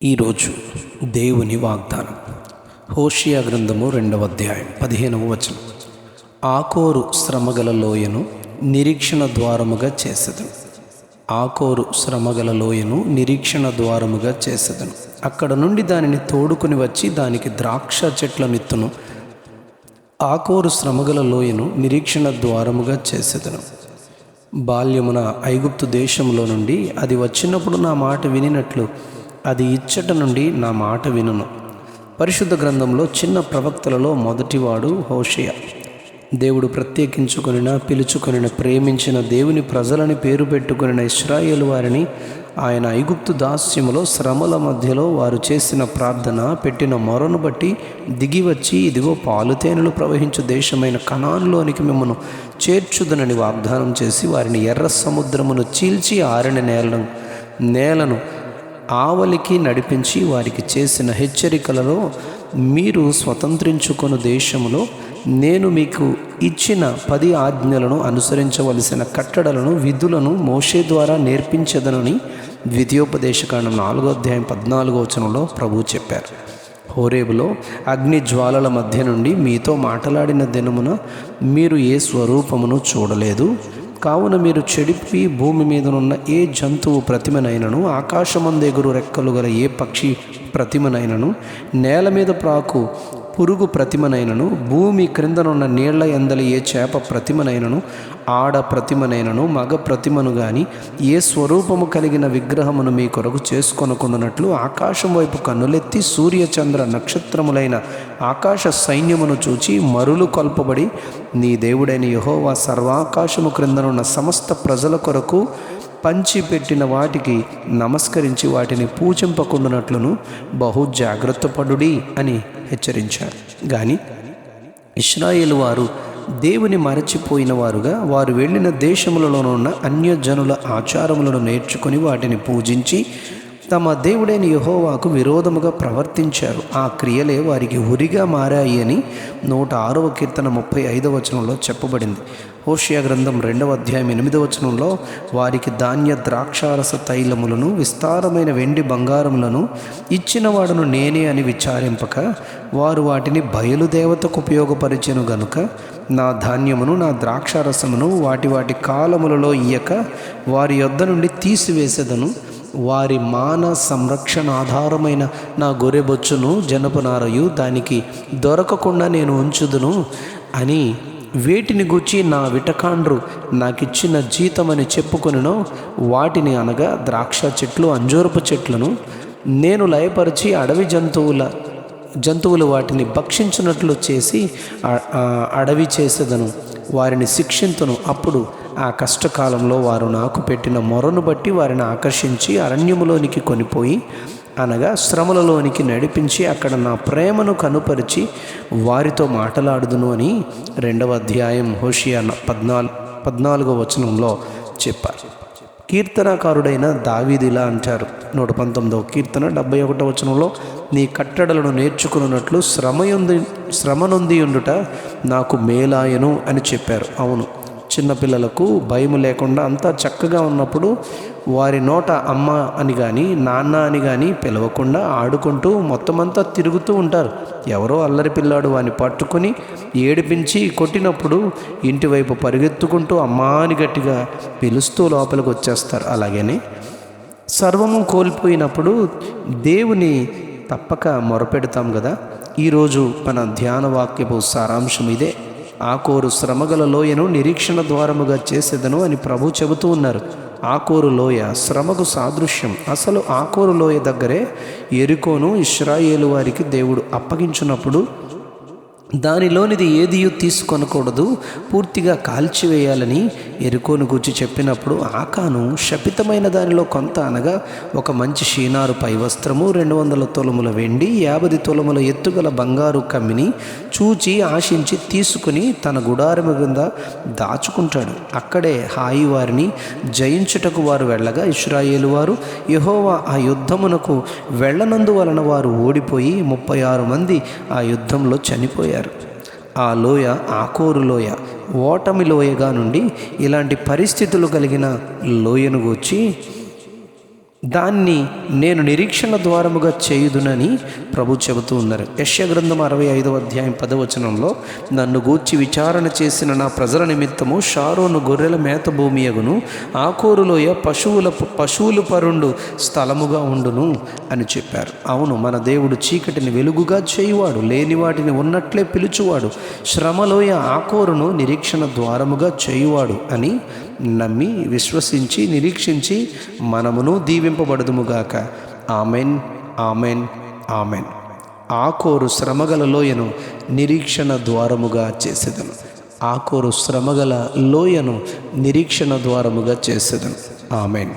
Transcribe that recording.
ఈరోజు దేవుని వాగ్దానం హోషియా గ్రంథము 2వ అధ్యాయం 15వ వచనం. ఆకోరు శ్రమగల లోయను నిరీక్షణ ద్వారముగా చేసెదను. ఆకోరు శ్రమగల లోయను నిరీక్షణ ద్వారముగా చేసెదను. అక్కడ నుండి దానిని తోడుకుని వచ్చి దానికి ద్రాక్ష చెట్లనిత్తును. ఆకోరు శ్రమగల లోయను నిరీక్షణ ద్వారముగా చేసెదను. బాల్యమున ఐగుప్తు దేశంలో నుండి అది వచ్చినప్పుడు నా మాట వినినట్లు అది ఇచ్చట నుండి నా మాట వినును. పరిశుద్ధ గ్రంథంలో చిన్న ప్రవక్తలలో మొదటివాడు హోషేయ. దేవుడు ప్రత్యేకించుకొనిన, పిలుచుకొనిన, ప్రేమించిన దేవుని ప్రజలని పేరు పెట్టుకొనిన ఇశ్రాయేలు వారిని ఆయన ఐగుప్తు దాస్యములో శ్రమల మధ్యలో వారు చేసిన ప్రార్థన, పెట్టిన మొరను బట్టి దిగి వచ్చి, ఇదిగో పాలుతేనెలు ప్రవహించు దేశమైన కనానులోనికి మిమ్మను చేర్చుదనని వాగ్దానం చేసి వారిని ఎర్ర సముద్రమును చీల్చి ఆరిన నేలను ఆవలికి నడిపించి వారికి చేసిన హెచ్చరికలలో, మీరు స్వతంత్రించుకొను దేశములో నేను మీకు ఇచ్చిన 10 ఆజ్ఞలను అనుసరించవలసిన కట్టడలను, విధులను మోషే ద్వారా నేర్పించదనని ద్వితీయోపదేశకాండం 4వ అధ్యాయం 14వ వచనంలో ప్రభువు చెప్పారు. హోరేబులో అగ్ని జ్వాలల మధ్య నుండి మీతో మాట్లాడిన దినమున మీరు ఏ స్వరూపమును చూడలేదు. కావున మీరు చెడిపి భూమి మీదనున్న ఏ జంతువు ప్రతిమనైనను, ఆకాశమందు ఎగురు రెక్కలు గల ఏ పక్షి ప్రతిమనైనను, నేల మీద ప్రాకు పురుగు ప్రతిమనైనను, భూమి క్రిందనున్న నీళ్ల ఎందలి ఏ చేప ప్రతిమనైనను, ఆడ ప్రతిమనైనను, మగ ప్రతిమను గాని ఏ స్వరూపము కలిగిన విగ్రహమును మీ కొరకు చేసుకొనకుండానట్లు ఆకాశం వైపు కన్నులెత్తి సూర్య చంద్ర నక్షత్రములైన ఆకాశ సైన్యమును చూచి మరులు కొల్పబడి నీ దేవుడైన యెహోవా సర్వాకాశము క్రిందనున్న సమస్త ప్రజల కొరకు పంచిపెట్టిన వాటికి నమస్కరించి వాటిని పూజింపకుండానట్లును బహు జాగ్రత్త పడుడి అని హెచ్చరించారు. కానీ ఇశ్రాయేలు వారు దేవుని మరచిపోయిన వారుగా వారు వెళ్ళిన దేశములలోనున్న అన్యజనుల ఆచారములను నేర్చుకుని వాటిని పూజించి తమ దేవుడైన యెహోవాకు విరోధముగా ప్రవర్తించారు. ఆ క్రియలే వారికి ఉరిగా మారాయి అని 106వ కీర్తన 35వ వచనంలో చెప్పబడింది. హోషియా గ్రంథం 2వ అధ్యాయం 8వ వచనంలో వారికి ధాన్య ద్రాక్షారస తైలములను, విస్తారమైన వెండి బంగారములను ఇచ్చిన వాడును నేనే అని విచారింపక వారు వాటిని బయలుదేవతకు ఉపయోగపరిచెను గనుక నా ధాన్యమును, నా ద్రాక్షారసమును వాటి వాటి కాలములలో ఇయ్యక వారి యొద్ద నుండి తీసివేసేదను. వారి మాన సంరక్షణ ఆధారమైన నా గొర్రెబొచ్చును, జనపనారయు దానికి దొరకకుండా నేను ఉంచుదును అని వేటిని గూర్చి నా విటకాండ్రు నాకిచ్చిన జీతమని చెప్పుకొనినో వాటిని, అనగా ద్రాక్ష చెట్లు, అంజూరపు చెట్లను నేను లయపరిచి అడవి జంతువులు వాటిని భక్షించినట్లు చేసి అడవి చేసేదను. వారిని శిక్షింతును. అప్పుడు ఆ కష్టకాలంలో వారు నాకు పెట్టిన మొరను బట్టి వారిని ఆకర్షించి అరణ్యములోనికి కొనిపోయి, అనగా శ్రమలలోనికి నడిపించి అక్కడ నా ప్రేమను కనుపరిచి వారితో మాట్లాడుదును అని 2వ అధ్యాయం హోషియా 14వ వచనంలో చెప్పారు. కీర్తనాకారుడైన దావీదు ఇలా అంటారు. 119వ కీర్తన 71వ వచనంలో, నీ కట్టడలను నేర్చుకున్నట్లు శ్రమనొంది ఉండుట నాకు మేలాయను అని చెప్పారు. అవును, చిన్నపిల్లలకు భయం లేకుండా అంతా చక్కగా ఉన్నప్పుడు వారి నోట అమ్మ అని కానీ నాన్న అని కానీ పిలవకుండా ఆడుకుంటూ మొత్తమంతా తిరుగుతూ ఉంటారు. ఎవరో అల్లరి పిల్లాడు వాని పట్టుకుని ఏడిపించి కొట్టినప్పుడు ఇంటివైపు పరిగెత్తుకుంటూ అమ్మా అని గట్టిగా పిలుస్తూ లోపలికి వచ్చేస్తారు. అలాగనే సర్వము కోల్పోయినప్పుడు దేవుని తప్పక మొరపెడతాం కదా. ఈరోజు మన ధ్యాన వాక్యపు సారాంశం ఇదే. ఆకోరు శ్రమగల లోయను నిరీక్షణ ద్వారముగా చేసేదను అని ప్రభు చెబుతూ ఉన్నారు. ఆకోరు లోయ శ్రమకు సాదృశ్యం. అసలు ఆకోరు లోయ దగ్గరే యెరికోను ఇశ్రాయేలు వారికి దేవుడు అప్పగించినప్పుడు దానిలోనిది ఏదియూ తీసుకొనకూడదు, పూర్తిగా కాల్చివేయాలని యెరికోను గూర్చి చెప్పినప్పుడు ఆకాను శపితమైన దానిలో కొంత, అనగా ఒక మంచి షీనారు పై వస్త్రము, 200 తులముల వెండి, 50 తులముల ఎత్తుగల బంగారు కమ్మిని చూచి ఆశించి తీసుకుని తన గుడారము కింద దాచుకుంటాడు. అక్కడే హాయి వారిని జయించుటకు వారు వెళ్ళగా ఇశ్రాయేలు వారు యెహోవా ఆ యుద్ధమునకు వెళ్ళనందువలన వారు ఓడిపోయి 36 మంది ఆ యుద్ధంలో చనిపోయారు. ఆ లోయ ఆకోరు లోయ, ఓటమి లోయగా నుండి ఇలాంటి పరిస్థితులు కలిగిన లోయను గూర్చి దాన్ని నేను నిరీక్షణ ద్వారముగా చేయుదునని ప్రభు చెబుతూ ఉన్నారు. యెషయా గ్రంథం 65వ అధ్యాయం 10వ వచనంలో, నన్ను గూర్చి విచారణ చేసిన నా ప్రజల నిమిత్తము షారోను గొర్రెల మేత భూమియగును, ఆకోరులోయ పశువులు పరుండు స్థలముగా ఉండును అని చెప్పారు. అవును, మన దేవుడు చీకటిని వెలుగుగా చేయువాడు, లేని వాటిని ఉన్నట్లే పిలుచువాడు, శ్రమలోయ ఆకోరును నిరీక్షణ ద్వారముగా చేయువాడు అని నమ్మి విశ్వసించి నిరీక్షించి మనమును దీవింపబడదుముగాక. Amen, amen, amen. ఆకోరు శ్రమగల లోయను నిరీక్షణ ద్వారముగా చేసేదను. ఆకోరు శ్రమగల లోయను నిరీక్షణ ద్వారముగా చేసేదను. ఆమెన్.